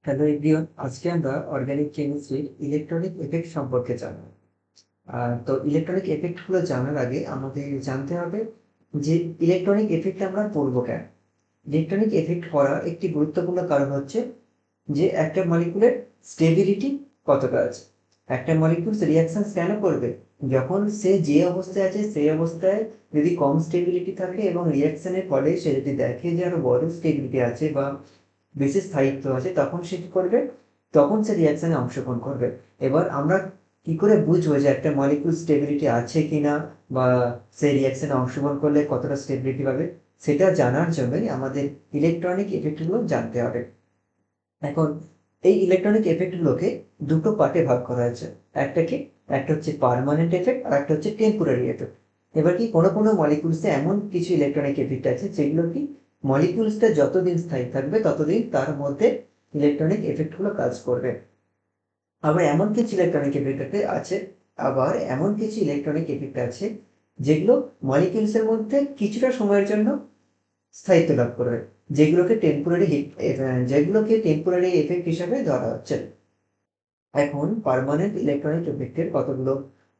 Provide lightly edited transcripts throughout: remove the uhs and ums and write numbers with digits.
Hello everyone, আজকে আমরা organic কেমিস্ট্রির ইলেকট্রনিক এফেক্ট সম্পর্কে জানব। তো ইলেকট্রনিক এফেক্ট গুলো জানার আগে আমাদের জানতে হবে যে ইলেকট্রনিক এফেক্ট আমরা পড়বো কেন। ইলেকট্রনিক এফেক্ট করার একটি গুরুত্বপূর্ণ কারণ হচ্ছে যে একটা মলিকুলের স্টেবিলিটি কতটা আছে। একটা মলিকুল রিয়াকশন কেন করবে? যখন সে যে অবস্থায় আছে সেই অবস্থায় যদি কম স্টেবিলিটি থাকে এবং রিয়াকশনের ফলে সে যদি দেখে যে আরো বড় স্টেবিলিটি আছে বা বেশি স্থায়িত্ব আছে, তখন সে কি করবে? তখন সে রিয়াকশনে অংশগ্রহণ করবে। এবার আমরা কি করে বুঝবো যে একটা মলিকুল স্টেবিলিটি আছে কিনা বা সেই রিয়াকশনে অংশগ্রহণ করলে কতটা স্টেবিলিটি পাবে? সেটা জানার জন্যই আমাদের ইলেকট্রনিক এফেক্টগুলো জানতে হবে। এখন এই ইলেকট্রনিক এফেক্টগুলোকে দুটো পার্টে ভাগ করা হয়েছে। একটা কি? একটা হচ্ছে পার্মানেন্ট এফেক্ট আর একটা হচ্ছে টেম্পোরারি এফেক্ট। এবার কি কোনো কোনো মলিকুলসে এমন কিছু ইলেকট্রনিক এফেক্ট আছে যেগুলো কি মলিকুলসটা যতদিন স্থায়ী থাকবে ততদিন তার মধ্যে ইলেকট্রনিক এফেক্টগুলো কাজ করবে। আবার এমন কিছু ইলেকট্রনিক এফেক্ট আছে আবার এমন কিছু ইলেকট্রনিক এফেক্ট আছে যেগুলো মলিকিউলসের মধ্যে কিছুটা সময়ের জন্য স্থায়িত্ব লাভ করবে, যেগুলোকে টেম্পোরারি এফেক্ট হিসাবে ধরা হচ্ছে। এখন পার্মানেন্ট ইলেকট্রনিক এফেক্টের কতগুলো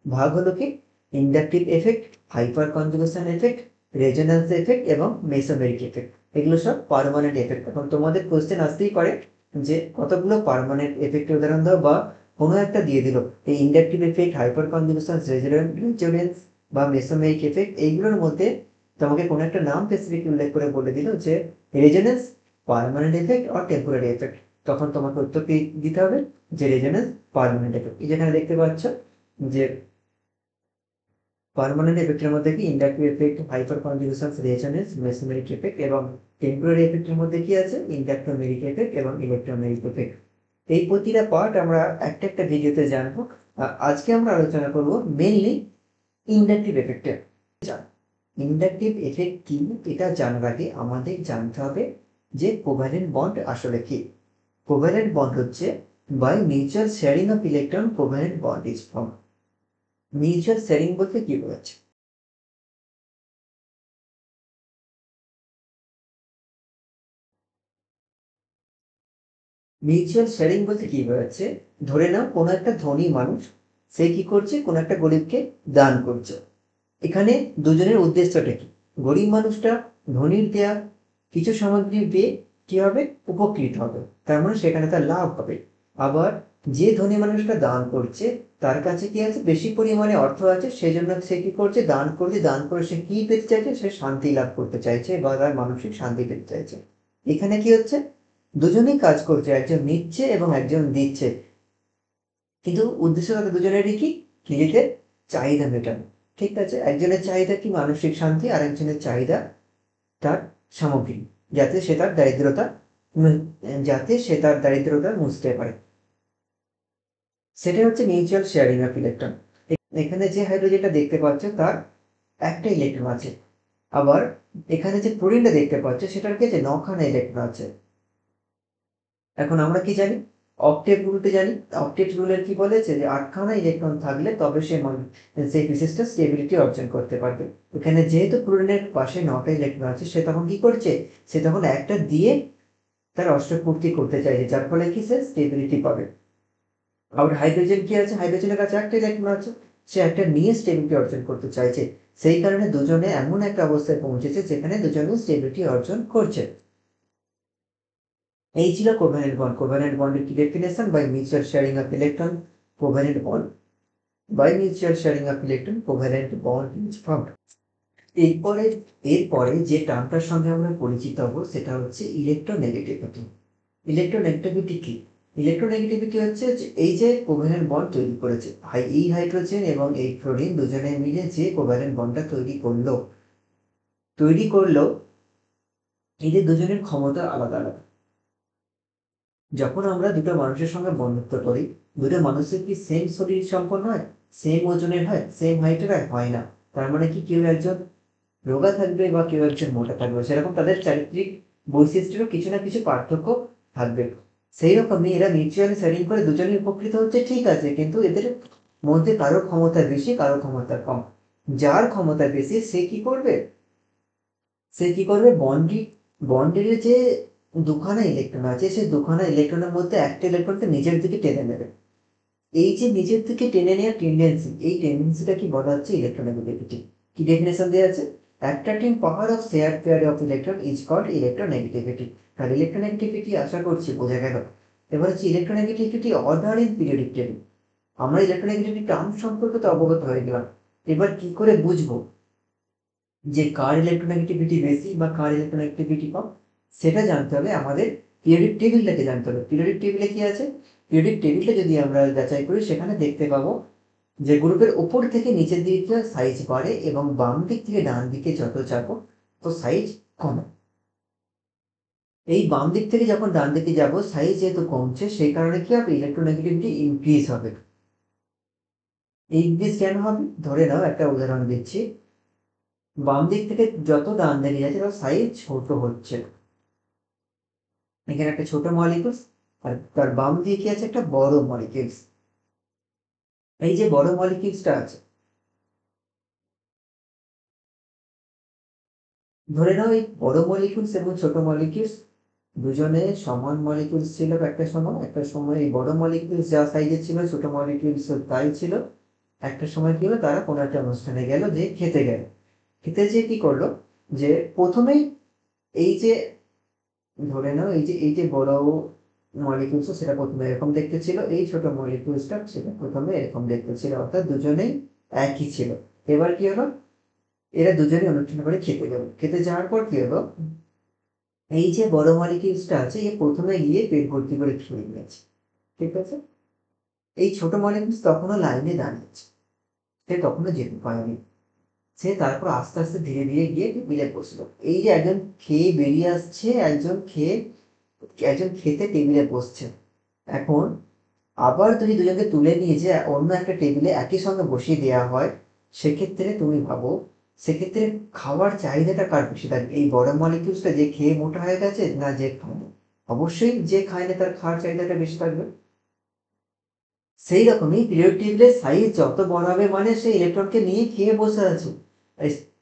ভাগ হলো কি? Inductive effect, hyper conjugation effect, resonance effect এবং মেসোমেরিক এফেক্ট। এগুলো সব পার্মানেন্ট এফেক্ট। এখন তোমাদের কোশ্চেন আসতেই পারে যে কতগুলো পার্মানেন্ট এফেক্টের উদাহরণ দাও বা কোনো একটা দিয়ে দিল। এই inductive effect, hyperconjugation, resonance বা মেসোমেরিক এফেক্ট, এইগুলোর মধ্যে তোমাকে কোনো একটা নাম স্পেসিফিক উল্লেখ করে বলে দিল যে রেজোনেন্স, পার্মানেন্ট এফেক্ট আর টেম্পোরারি এফেক্ট। তখন তোমাকে উত্তর দিতে হবে যে রেজোনেন্স, পার্মানেন্ট এফেক্ট। এই যেখানে দেখতে পাচ্ছ যে পার্মানেন্ট এফেক্টের মধ্যে কি inductive effect, hyperconjugation, resonance, mesomeric effect এবং টেম্পোরারি এফেক্টের মধ্যে কি আছে? ইন্ডাক্টোমেরিক এফেক্ট এবং ইলেকট্রোমেরিক এফেক্ট। এই প্রতিটা পার্ট আমরা একটা একটা ভিডিওতে জানবো। আজকে আমরা আলোচনা করব মেইনলি ইন্ডাকটিভ এফেক্টের। ইন্ডাকটিভ এফেক্ট কি এটা জানার আগে আমাদের জানতে হবে যে কোভ্যালেন্ট বন্ড আসলে কি। কোভ্যালেন্ট বন্ড হচ্ছে by mutual sharing of electron covalent bond is formed. Mutual sharing বলতে কি বোঝাচ্ছে? মিউচুয়াল শেয়ারিং বলতে কি বোঝাচ্ছে? ধরে নাও কোনো একটা ধনী মানুষ, সে কি করছে? কোনো একটা গরিবকে দান করছে। এখানে দুজনের উদ্দেশ্যটা কি? গরিব মানুষটা ধনীর দেয়া কিছু সামগ্রী পেয়ে কি হবে? উপকৃত হবে, তার মানে সেখানে তার লাভ হবে। আবার যে ধনী মানুষটা দান করছে তার কাছে কি আছে? বেশি পরিমাণে অর্থ আছে, সেই জন্য সে কি করছে? দান করছে। দান করে সে কি পেতে চাইছে? সে শান্তি লাভ করতে চাইছে বা তার মানসিক শান্তি পেতে চাইছে। এখানে কি হচ্ছে? দুজনেই কাজ করছে, একজন নিচ্ছে এবং একজন দিচ্ছে, কিন্তু উদ্দেশ্য তাদের দুজনেরই কি? নিজেদের চাহিদা মেটানো। ঠিক আছে, একজনের চাহিদা কি? মানসিক শান্তি। আর একজনের চাহিদা তার সামগ্রী, যাতে সে তার দারিদ্রতা মুছতে পারে। সেটা হচ্ছে মিউচুয়াল শেয়ারিং অফ ইলেকট্রন। এখানে যে হাইড্রোজেনটা দেখতে পাচ্ছ তার একটা ইলেকট্রন আছে, আবার এখানে যে ক্লোরিনটা দেখতে পাচ্ছ সেটার কি আছে? 9খানা ইলেকট্রন আছে। এখন আমরা কি জানি? অক্টেট রুলটা জানি। অক্টেট রুলের কি বলেছে যে 8খানা ইলেকট্রন থাকলে তবে সেই বিশিষ্ট স্টেবিলিটি অর্জন করতে পারবে। এখানে যেহেতু ক্লোরিনের পাশে 9টা ইলেকট্রন আছে, সে তখন কি করছে? সে তখন একটা দিয়ে তার অষ্টপূর্তি করতে চাইছে, যার ফলে কি সে স্টেবিলিটি পাবে। আবার হাইড্রোজেন কি আছে? হাইড্রোজেনের কাছে একটা ইলেকট্রন আছে, সে একটা নিয়ে স্টেবিলিটি অর্জন করতে চাইছে। সেই কারণে দুজনে এমন একটা অবস্থায় পৌঁছেছে যেখানে দুজনে স্টেবিলিটি অর্জন করছে। এই ছিল কোভ্যালেন্ট বন্ড। কোভ্যালেন্ট বন্ডের কি definition? By mutual sharing of electron covalent bond, by mutual sharing of electron covalent bond is formed. এরপরে এরপরে যে টার্মটার সঙ্গে আমরা পরিচিত হব সেটা হচ্ছে ইলেকট্রোনেগেটিভিটি। ইলেকট্রোনেগেটিভিটি কি? ইলেকট্রোনেগেটিভিটি হচ্ছে যে এই যে কোভ্যালেন্ট বন্ড তৈরি করেছে, এই হাইড্রোজেন এবং এই ক্লোরিন দুজনে মিলে যে কোভ্যালেন্ট বন্ডটা তৈরি করলো, এদের দুজনের ক্ষমতা আলাদা আলাদা। যখন আমরা দুটো মানুষের সঙ্গে বন্ধুত্ব করি, দুটো মানুষের কি সেম শরীর সম্পন্ন হয়? সেম ওজনের হয়? সেম হাইটের হয় না। তার মানে কি কেউ একজন রোগা থাকবে বা কেউ একজন মোটা থাকবে, সেরকম তাদের চারিত্রিক বৈশিষ্ট্যেরও কিছু না কিছু পার্থক্য থাকবে। সেই রকমই এরা মিউচুয়ালি শেয়ারিং করে দুজনেই উপকৃত হচ্ছে, ঠিক আছে, কিন্তু এদের মধ্যে কারো ক্ষমতা বেশি, কারো ক্ষমতা কম। যার ক্ষমতা বেশি সে কি করবে? বন্ডের যে দুখানা ইলেকট্রন আছে, সেই দুখানা ইলেকট্রনের মধ্যে একটা ইলেকট্রনকে নিজের দিকে টেনে নেবে। এই যে নিজের দিকে টেনে নেওয়ার টেন্ডেন্সি, এই টেন্ডেন্সিটা কি বলা হচ্ছে ইলেকট্রোনেগেটিভিটি। কি ডেফিনেশন দেওয়া আছে? Attracting power of share pair of electron is called electronegativity. আর ইলেকট্রোনেগেটিভিটি আশা করছি বোঝা গেল। এবার হচ্ছে electronegativity order in periodic table. আমরা ইলেকট্রোনেগেটিভিটি টার্ম সম্পর্কে তো অবগত হয়ে গেলাম। এবার কি করে বুঝবো যে কার ইলেকট্রোনেগেটিভিটি বেশি বা কার ইলেকট্রোনেগেটিভিটি কম? সেটা জানতে হবে আমাদের পিরিয়ডিক টেবিলটাকে জানতে হবে। পিরিয়ডিক টেবিলে কি আছে? পিরিয়ডিক টেবিলটা যদি আমরা যাচাই করি সেখানে দেখতে পাবো যে গ্রুপের উপর থেকে নিচের দিকে সাইজ বাড়ে এবং বাম দিক থেকে ডান দিকে যত যাবো তো সাইজ কমে। এই বাম দিক থেকে যখন ডান দিকে যাব সাইজ যেহেতু কমছে সেই কারণে কি হবে? ইলেকট্রোনেগেটিভিটি ইনক্রিজ হবে। ইনক্রিজ কেন হবে? ধরে নাও একটা উদাহরণ দিচ্ছি, বাম দিক থেকে যত ডান দিকে যাচ্ছে তার সাইজ ছোট হচ্ছে। এখানে একটা ছোট মলিকিউলস আর তার বাম দিকে কি আছে? একটা বড় মলিকিউলস। এই যে বড় মলিকিউলসটা আছে, ধরে নাও এই বড় মলিকিউলস এবং ছোট মলিকিউলস দুজনে সমান মলিকিউলস ছিল একটা সময় এই বড় মলিকিউলস যা সাইজের ছিল ছোট মলিকিউলস তাই ছিল। একটা সময় কি হলো, তারা কোনো একটা অনুষ্ঠানে গেল, যে খেতে গেল। খেতে যেয়ে কি করলো, যে প্রথমেই এই যে ধরে নাও এই যে বড় মলিকিউলস সেটা প্রথমে এরকম দেখতে ছিল, এই ছোট মলিকিউলসটা সেটা প্রথমে এরকম দেখতে ছিল, অর্থাৎ দুজনেই একই ছিল। এবার কি হলো, এরা দুজনেই অনুষ্ঠান করে খেতে গেল। খেতে যাওয়ার পর কি হলো, এই যে বড় মলিকিউলসটা আছে এ প্রথমে গিয়ে পেট ভর্তি করে খেয়ে নিয়েছে। ঠিক আছে? এই ছোট মলিকিউলস তখনও লাইনে দাঁড়িয়েছে, সে তখনও যেতে পারেনি। সে তারপর আস্তে আস্তে ধীরে ধীরে গিয়ে টেবিলে বসলো। এই যে একজন খেয়ে বেরিয়ে আসছে, একজন খেতে টেবিলে বসছে। এখন আবার যদি দুজনকে তুলে নিয়ে যে অন্য একটা টেবিলে একই সঙ্গে বসিয়ে দেওয়া হয়, সেক্ষেত্রে তুমি ভাবো, সেক্ষেত্রে খাওয়ার চাহিদাটা কার বেশি থাকবে? এই বড় মলিকিউলসটা যে খেয়ে মোটা হয়ে গেছে, না যে খায়নি? অবশ্যই যে খায়নি তার খাওয়ার চাহিদাটা বেশি থাকবে। সেই রকমই পিরিয়ড টেবিলের সাইজ যত বড় হবে মানে সে ইলেকট্রনকে নিয়ে খেয়ে বসে আছে।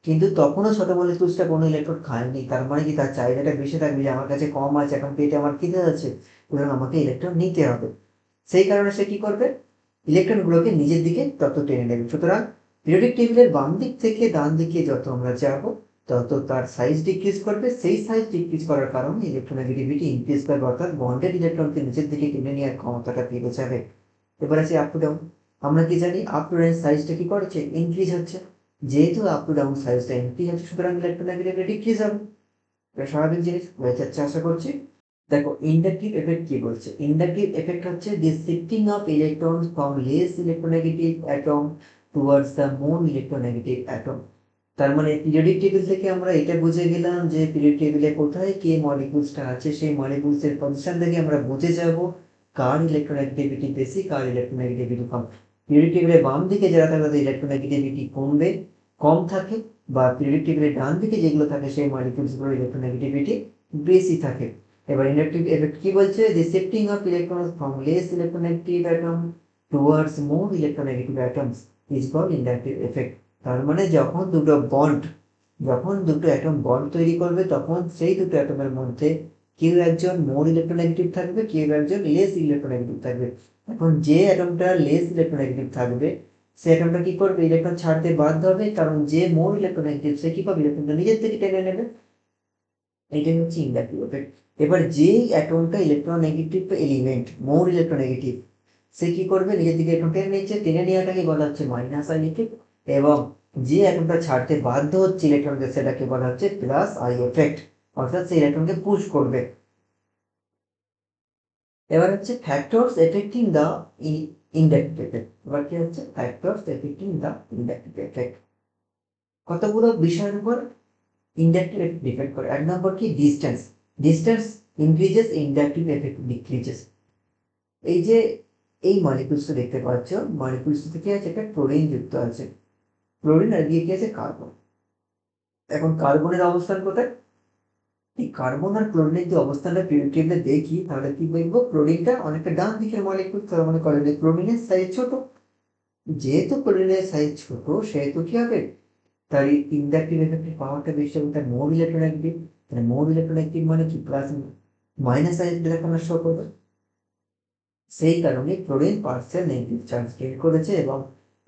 কিন্তু তখনও ছোট মলিকিউলসটা কোনো ইলেকট্রন খায়নি, তার মানে কি তার চাহিদাটা বেশি থাকবে যে আমার কাছে কম আছে, এখন পেটে আমার খিদে আছে, সুতরাং আমাকে ইলেকট্রন নিতে হবে। সেই কারণে সে কি করবে, ইলেকট্রনগুলোকে নিজের দিকে তত টেনে নেবে। সুতরাং পিরিয়ডিক টেবিলের বাম দিক থেকে ডান দিকে যত আমরা যাব তত তার সাইজ ডিক্রিজ করবে। সেই সাইজ ডিক্রিজ করার কারণে ইলেকট্রোনেগেটিভিটি ইনক্রিজ করবে, অর্থাৎ বন্ডেড ইলেকট্রনকে নিচের দিকে টেনে নেওয়ার ক্ষমতাটা বেড়ে যাবে। এবার আছে আপ টু ডাউন। আমরা কি জানি আপ টু ডাউন সাইজটা কি করছে? ইনক্রিজ হচ্ছে। যেহেতু আপ টু ডাউন সাইজটা ইনক্রিজ হচ্ছে সুতরাং ইলেকট্রোনেগেটিভিটি ডিক্রিজ হবে। এটা স্বাভাবিক জিনিস, বোঝা যাচ্ছে আশা করছি। দেখো ইন্ডাকটিভ এফেক্ট কি বলছে। ইন্ডাকটিভ এফেক্ট হচ্ছে the shifting of electrons from less electronegative atom towards the more electronegative atom. তার মানে পিরিয়ডিক টেবিল থেকে আমরা এটা বুঝে গেলাম যে পিরিয়ডিক টেবিলে কোথায় কে মলিকিউলসটা আছে, সেই মলিকিউলসের পজিশন থেকে আমরা বুঝে যাব কার ইলেকট্রোনেগেটিভিটি বেশি, কার ইলেকট্রোনেগেটিভিটি কম। পিরিয়ডিক টেবিলের বাম দিকে যারা থাকে তাদের ইলেকট্রোনেগেটিভিটি কমবে, কম থাকে, বা পিরিয়ডিক টেবিলের ডান দিকে যেগুলো থাকে সেই মলিকিউলসগুলোর ইলেকট্রোনেগেটিভিটি বেশি থাকে। এবার ইন্ডাকটিভ এফেক্ট কি বলছে, the shifting of electrons from less electronegative atom towards more electronegative atoms is called inductive effect. তার মানে যখন দুটো অ্যাটম বন্ড তৈরি করবে তখন সেই দুটো অ্যাটমের মধ্যে কেউ একজন মোর ইলেকট্রোনেগেটিভ থাকবে, কেউ একজন লেস ইলেকট্রোনেগেটিভ থাকবে। এখন যে অ্যাটমটা লেস ইলেকট্রোনেগেটিভ থাকবে সে অ্যাটমটা কি করবে, ইলেকট্রন ছাড়তে বাধ্য হবে, কারণ যে মোর ইলেকট্রোনেগেটিভ সে কি পাবে, ইলেকট্রনটা নিজের থেকে টেনে নেবে। এইটাই হচ্ছে ইন্ডাকটিভ এফেক্ট। এবার যেই অ্যাটমটা ইলেকট্রোনেগেটিভ এলিমেন্ট, মোর ইলেকট্রোনেগেটিভ, সে কি করবে, নিজের দিকে ইলেকট্রন টেনে নিচ্ছে, টেনে নেওয়াটাকে বলা হচ্ছে মাইনাস আই এফেক্ট। এবং যে অ্যাটমটা ছাড়তে বাধ্য হচ্ছে ইলেকট্রনকে সেটাকে বলা হচ্ছে প্লাস আই এফেক্ট, অর্থাৎ সেই ইলেকট্রনকে পুশ করবে। এবার হচ্ছে factors affecting the inductive effect. এবার কি হচ্ছে factors affecting the inductive effect. কতগুলো বিষয়ের উপর ইন্ডাকটিভ এফেক্ট ডিপেন্ড করে। এক নম্বর কি, distance. Distance increases, inductive effect decreases. এই যে এই মলিকিউলসটা দেখতে পাচ্ছ, মলিকিউলস থেকে আছে একটা ক্লোরিন যুক্ত আছে, ক্লোরিন আর দিয়ে কি আছে কার্বন। এখন কার্বনের অবস্থান কোথায়? এই কার্বন আর ক্লোরিনের যে অবস্থানটা পিরিয়ডিক টেবিলে দেখি তাহলে কি বলবো, ক্লোরিনটা অনেকটা ডান দিকের মলিকিউল, তার মানে ক্লোরিনের সাইজ ছোট। যেহেতু ক্লোরিনের সাইজ ছোট সেহেতু কি হবে, তার ইন্ডাকটিভ এফেক্টের পাওয়ারটা বেশি হবে, তার মোর ইলেকট্রোনেগেটিভ। মানে মোর ইলেকট্রোনেগেটিভ মানে কি, plus minus I electron show করবে। সেই কারণে chlorine partial negative charge gain করেছে এবং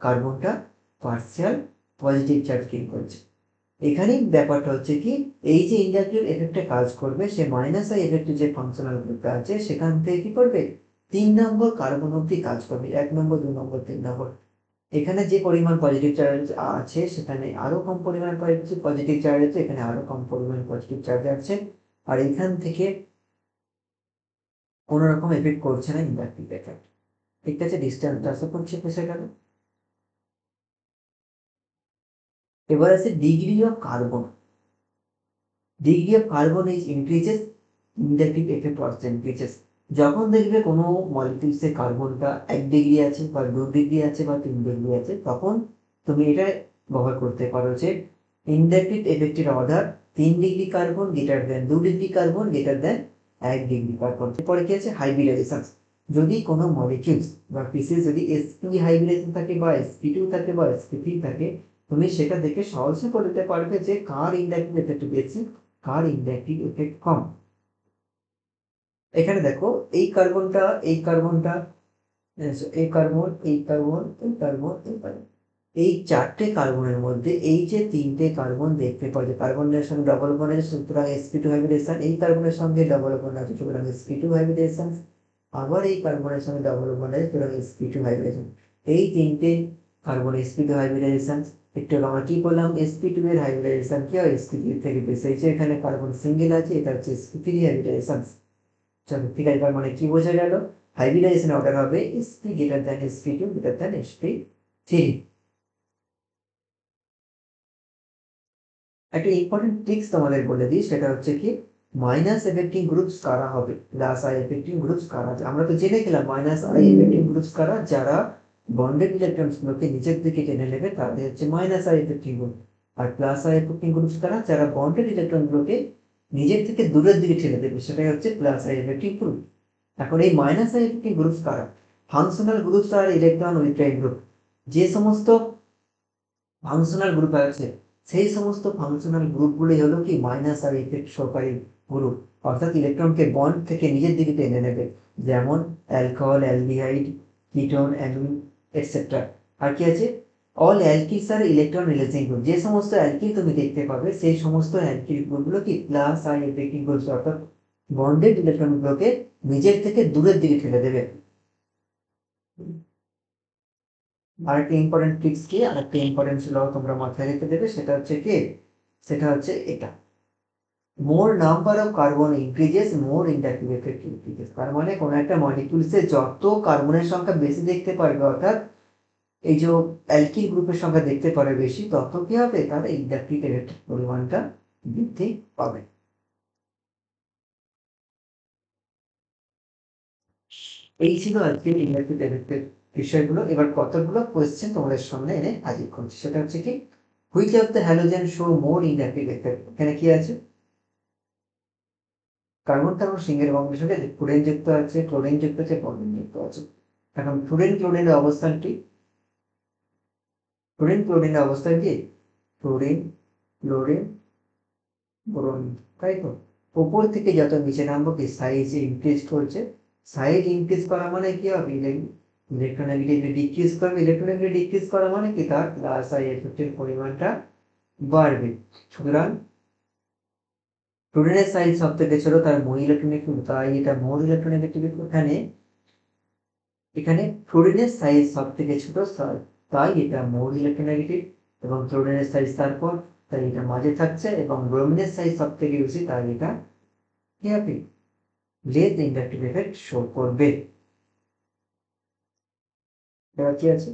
কার্বনটা পার্সিয়াল পজিটিভ চার্জ গেইন করেছে। এখানেই ব্যাপারটা হচ্ছে কি, এই যে ইন্ডাকটিভ এফেক্টে কাজ করবে, সে মাইনাস আই এফেক্টের যে ফাংশনাল গ্রুপটা আছে সেখান থেকে কি করবে, 3 নম্বর কার্বন অব্দি কাজ করবে, 1 নম্বর 2 নম্বর 3 নম্বর। এখানে যে পরিমাণ পজিটিভ চার্জ আছে সেখানে আরো কম পরিমাণ পজিটিভ চার্জ আছে, এখানে আরো কম পরিমাণ পজিটিভ চার্জ আছে, আর এখান থেকে কোনো রকম এফেক্ট করছে না ইন্ডাকটিভ এফেক্ট। ঠিক আছে, ডিস্টেন্স ট্রান্সফার করছে সেখানে। এবার আছে degree of carbon. Degree of carbon is increases, inductive effect also increases. যখন দেখবে কোনো মলিকিউলসে কার্বনটা 1 ডিগ্রি আছে বা 2 ডিগ্রি আছে বা 3 ডিগ্রি আছে, তখন তুমি এটা ব্যবহার করতে পারো যে ইন্ডাকটিভ এফেক্টের order 3 degree carbon greater than 2 degree carbon greater than 1 degree carbon. এরপরে কি আছে, হাইব্রিডাইজেশন। যদি কোনো মলিকিউলস বা পিসিস যদি sp হাইব্রিডাইজেশন থাকে বা sp2 থাকে বা sp3 থাকে, তুমি সেটা দেখে সহজে বলতে পারবে যে কার ইন্ডাকটিভ এফেক্ট বেশি, কার ইন্ডাকটিভ এফেক্ট কম। এখানে দেখো এই কার্বনটা, এই কার্বনটা, এই কার্বন, এই কার্বন, এই কার্বন, এই কার্বন, এই 4টে কার্বনের মধ্যে এই যে 3টে কার্বন দেখতে পাওয়া যায়, কার্বনের সঙ্গে ডবল বন্ড আছে সুতরাং sp2 হাইব্রিডেশন, এই কার্বনের সঙ্গে ডবল বন্ড আছে সুতরাং sp2 হাইব্রিডেশন, আবার এই কার্বনের সঙ্গে ডবল বন্ড আছে সুতরাং sp2 হাইব্রিডেশন। এই 3টে কার্বন sp2 হাইব্রিডেশন। একটু আমরা কি বললাম, sp2 এর হাইব্রিডেশন কি হয়, sp3 থেকে বেশি হয়েছে, এখানে কার্বন সিঙ্গেল আছে, এটা হচ্ছে sp3 হাইব্রিডেশন। চলো ঠিক আছে, মানে কি বোঝা গেল, হাইব্রিডাইজেশন অর্ডার হবে sp greater than sp2 greater than sp3। একটা ইম্পর্টেন্ট ট্রিক্স তোমাদের বলে দিই, সেটা হচ্ছে কি, মাইনাস এফেক্টিং গ্রুপস কারা হবে, প্লাস আই এফেক্টিং গ্রুপস কারা। আমরা তো জেনে গেলাম মাইনাস আই এফেক্টিং গ্রুপস কারা, যারা বন্ডেড ইলেকট্রনস গুলোকে নিচের দিকে টেনে নেবে তাদের হচ্ছে মাইনাস আই এফেক্টিং গ্রুপ। আর প্লাস আই এফেক্টিং গ্রুপস কারা, যারা বন্ডেড ইলেকট্রন গুলোকে নিজের থেকে দূরের দিকে ঠেলে দেবে, সেটাই হচ্ছে প্লাস আই এফেক্টিং গ্রুপ। এখন এই মাইনাস আই এফেক্টিং গ্রুপস কারা, ফাংশনাল গ্রুপস আর ইলেকট্রন উইথড্রয়িং গ্রুপ। যে সমস্ত ফাংশনাল গ্রুপ আছে সেই সমস্ত ফাংশনাল গ্রুপগুলি হলো কি মাইনাস আর এফেক্ট সহকারী গ্রুপ, অর্থাৎ ইলেকট্রনকে বন্ড থেকে নিজের দিকে টেনে নেবে, যেমন alcohol, aldehyde, ketone, amine etcetera. আর কি আছে, all alkyls are electron releasing group. যে সমস্ত অ্যালকিল তুমি দেখতে পাবে সেই সমস্ত অ্যালকিল গ্রুপগুলো কি প্লাস আর এফেক্টিং গ্রুপ, অর্থাৎ বন্ডেড ইলেকট্রনগুলোকে নিজের থেকে দূরের দিকে ঠেলে দেবে। আরেকটা ইম্পর্টেন্ট ট্রিক্স কি, আরেকটা ইম্পর্টেন্ট ল তোমরা মাথায় রেখে দেবে, সেটা হচ্ছে কি, সেটা হচ্ছে এটা, more number of carbon increases more inductive effect increases. তার মানে কোন একটা মলিকিউলসে যত কার্বনের সংখ্যা বেশি দেখতে পারবে, অর্থাৎ এই যে অ্যালকিল গ্রুপের সংখ্যা দেখতে পারে বেশি, তত কি হবে, তার ইন্ডাকটিভ এফেক্টের পরিমাণটা বৃদ্ধি পাবে। এই ছিল আজকে ইন্ডাকটিভ এফেক্টের বিষয়গুলো। এবার কতগুলো কোয়েশ্চেন তোমাদের সামনে এনে হাজির করছি, সেটা হচ্ছে কি, which of the halogen show more inductive effect. এখানে কি আছে, কার্বন কার্বন সিঙ্গেল বন্ডের সঙ্গে ফ্লুরিন যুক্ত আছে, ক্লোরিন যুক্ত আছে, ব্রোমিন যুক্ত আছে। এখন ফ্লুরিন ক্লোরিনের অবস্থানটি, ফ্লুরিন ক্লোরিনের অবস্থান কি, ফ্লুরিন ক্লোরিন ব্রোমিন, তাই তো। উপর থেকে যত নিচে নামবো কি সাইজ ইনক্রিজ করছে, সাইজ ইনক্রিজ করা মানে কি হবে, ইলেকট্রোনেগেটিভিটি ডিক্রিজ করবে, ইলেকট্রোনেগেটিভিটি ডিক্রিজ করা মানে কি, তার প্লাস আই এফেক্টের পরিমাণটা বাড়বে। সুতরাং ফ্লুরিনের সাইজ সব থেকে ছোট, তার মোর ইলেকট্রোনেগেটিভ, তাই এটা মোর ইলেকট্রোনেগেটিভিটি। এখানে এখানে ফ্লুরিনের সাইজ সব থেকে ছোট, তাই এটা মোর ইলেকট্রোনেগেটিভ, এবং ক্লোরিনের সাইজ তারপর, তাই এটা মাঝে থাকছে, এবং ব্রোমিনের সাইজ সব থেকে বেশি, তাই এটা কি হবে, লেস ইন্ডাকটিভ এফেক্ট শো করবে। এবার কি আছে,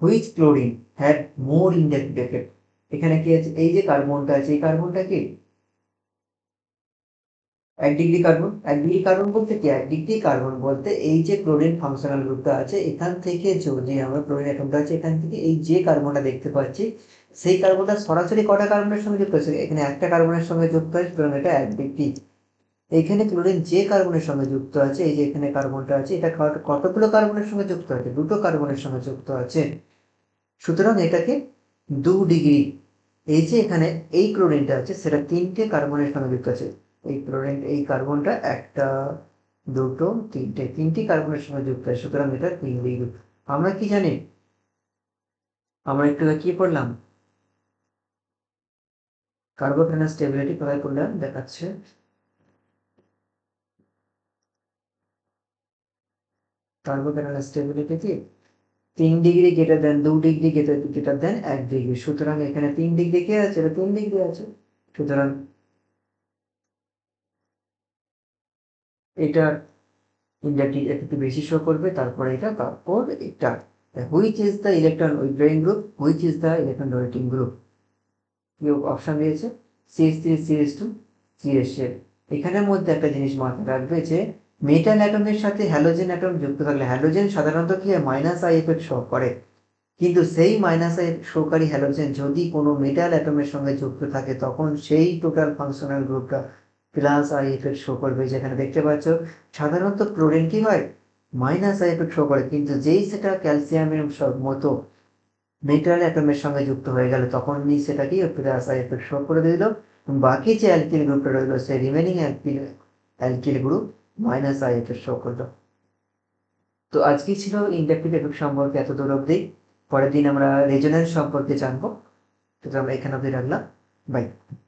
which chlorine had more inductive effect. এখানে কি আছে, এই যে কার্বনটা আছে, এই কার্বনটা কি 1 ডিগ্রি কার্বন। 1 ডিগ্রি কার্বন বলতে কি, 1 ডিগ্রি কার্বন বলতে এই যে ক্লোরিন ফাংশনাল গ্রুপটা আছে, এখান থেকে যদি আমরা ক্লোরিন অ্যাটমটা আছে, এখান থেকে এই যে কার্বনটা দেখতে পাচ্ছি, সেই কার্বনটা সরাসরি কটা কার্বনের সঙ্গে যুক্ত আছে, এখানে একটা কার্বনের সঙ্গে যুক্ত আছে, সুতরাং এটা 1 ডিগ্রি। এখানে ক্লোরিন যে কার্বনের সঙ্গে যুক্ত আছে, এই যে এখানে কার্বনটা আছে, এটা কতগুলো কার্বনের সঙ্গে যুক্ত আছে, দুটো কার্বনের সঙ্গে যুক্ত আছে, সুতরাং এটাকে 2 ডিগ্রি। এই যে এখানে এই ক্লোরিনটা আছে সেটা 3টে কার্বনের সঙ্গে যুক্ত আছে, এই ক্লোরিন এই কার্বনটা একটা দুটো তিনটি কার্বনের সঙ্গে যুক্ত হয়, সুতরাং এটা 3 গ্রুপ। আমরা কি জানি, আমরা একটু কি পড়লাম, কার্বোকেনাল স্টেবিলিটি কোথায় করলাম দেখাচ্ছে, কার্বোকেনাল স্টেবিলিটি কি 3 degree greater than 2 degree greater than 1 degree, সুতরাং এখানে 3 ডিগ্রি কে আছে, এটা 3 ডিগ্রি আছে, সুতরাং এটা ইন্ডাকটিভ একটু বেশি শো করবে, তারপরে এটা, তারপর এটা, which is the electron withdrawing group, which is the electron donating group, কি অপশন দিয়েছে, CH3 CH2 CH8। এখানের মধ্যে একটা জিনিস মাথায় রাখবে যে মেটাল অ্যাটমের সাথে হ্যালোজেন অ্যাটম যুক্ত থাকলে হ্যালোজেন সাধারণত কি মাইনাস আই এফেক্ট শো করে, কিন্তু সেই মাইনাস আই শোকারী হ্যালোজেন যদি কোনো মেটাল অ্যাটমের সঙ্গে যুক্ত থাকে তখন সেই টোটাল ফাংশনাল গ্রুপটা প্লাস আই এফেক্ট শো করবে। যেখানে দেখতে পাচ্ছ সাধারণত ক্লোরিন কি হয় মাইনাস আই এফেক্ট শো করে, কিন্তু যেই সেটা ক্যালসিয়ামের মতো মেটাল অ্যাটমের সঙ্গে যুক্ত হয়ে গেল তখনই সেটা কি প্লাস আই এফেক্ট শো করে দিল। বাকি যে অ্যালকিল গ্রুপটা রইল সেই remaining alkyl group minus I effect show করলো। তো আজকে ছিল ইন্ডাকটিভ এফেক্ট সম্পর্কে এত দূর অব্দি, পরের দিন আমরা রেজোন্যান্স সম্পর্কে জানবো। তো আমরা এখানে অব্দি রাখলাম, বাই।